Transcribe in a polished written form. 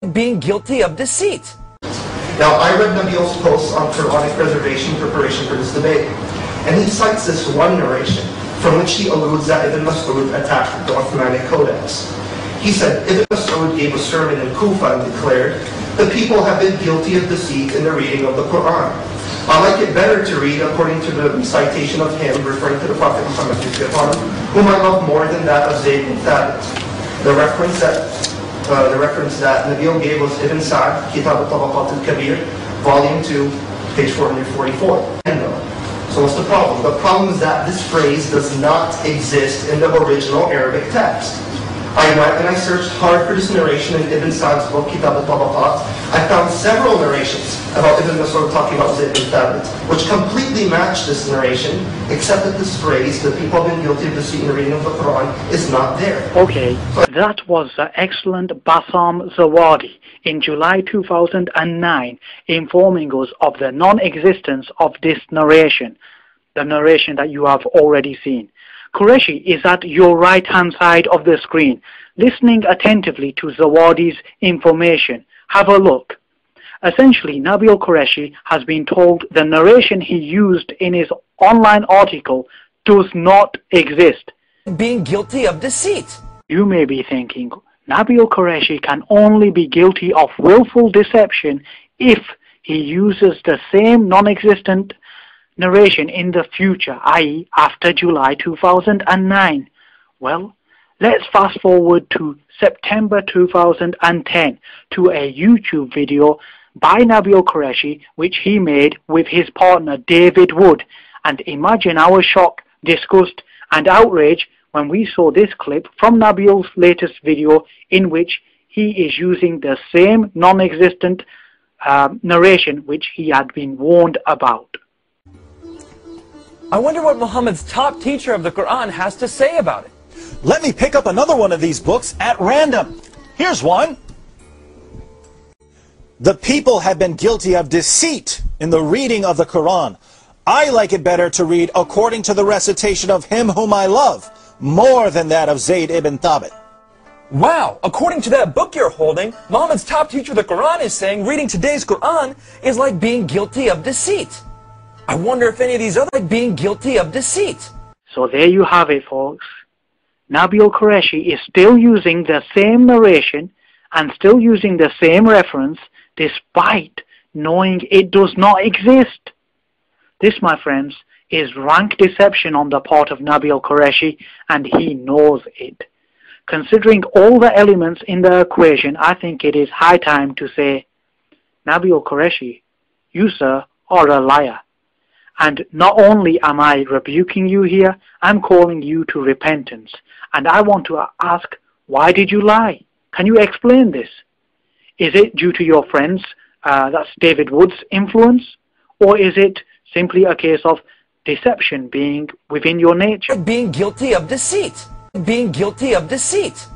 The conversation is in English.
being guilty of deceit. Now, I read Nabil's posts on Quranic preservation preparation for this debate, and he cites this one narration from which he alludes that Ibn Mas'ud attacked the Uthmanic Codex. He said, Ibn Mas'ud gave a sermon in Kufa and declared, "The people have been guilty of deceit in the reading of the Quran. I like it better to read according to the recitation of him," referring to the Prophet Muhammad, "whom I love more than that of Zayd bin Thabit." The reference that Nabil gave was Ibn Sa'd, Kitab al-Tabaqat al-Kabir, Volume 2, page 444. So what's the problem? The problem is that this phrase does not exist in the original Arabic text. I went and I searched hard for this narration in Ibn Sa'd's book, Kitab al-Tabaqat. I found several narrations about Ibn Mas'ud talking about Zayd bin Thabit, which completely match this narration, except that this phrase, "the people have been guilty of deceit in the reading of the Quran," is not there. Okay, that was the excellent Bassam Zawadi in July 2009 informing us of the non-existence of this narration, the narration that you have already seen. Qureshi is at your right-hand side of the screen, listening attentively to Zawadi's information. Have a look. Essentially, Nabil Qureshi has been told the narration he used in his online article does not exist. Being guilty of deceit. You may be thinking, Nabil Qureshi can only be guilty of willful deception if he uses the same non-existent narration in the future, i.e. after July 2009. Well, let's fast forward to September 2010 to a YouTube video by Nabil Qureshi which he made with his partner David Wood, and imagine our shock, disgust and outrage when we saw this clip from Nabil's latest video in which he is using the same non-existent narration which he had been warned about. I wonder what Muhammad's top teacher of the Quran has to say about it. Let me pick up another one of these books at random. Here's one. The people have been guilty of deceit in the reading of the Quran. I like it better to read according to the recitation of him whom I love, more than that of Zayd ibn Thabit. Wow, according to that book you're holding, Muhammad's top teacher of the Quran is saying reading today's Quran is like being guilty of deceit. I wonder if any of these other being guilty of deceit. So there you have it, folks. Nabil Qureshi is still using the same narration and still using the same reference despite knowing it does not exist. This, my friends, is rank deception on the part of Nabil Qureshi, and he knows it. Considering all the elements in the equation, I think it is high time to say, Nabil Qureshi, you, sir, are a liar. And not only am I rebuking you here, I'm calling you to repentance. And I want to ask, why did you lie? Can you explain this? Is it due to your friends, that's David Wood's influence? Or is it simply a case of deception being within your nature? Being guilty of deceit. Being guilty of deceit.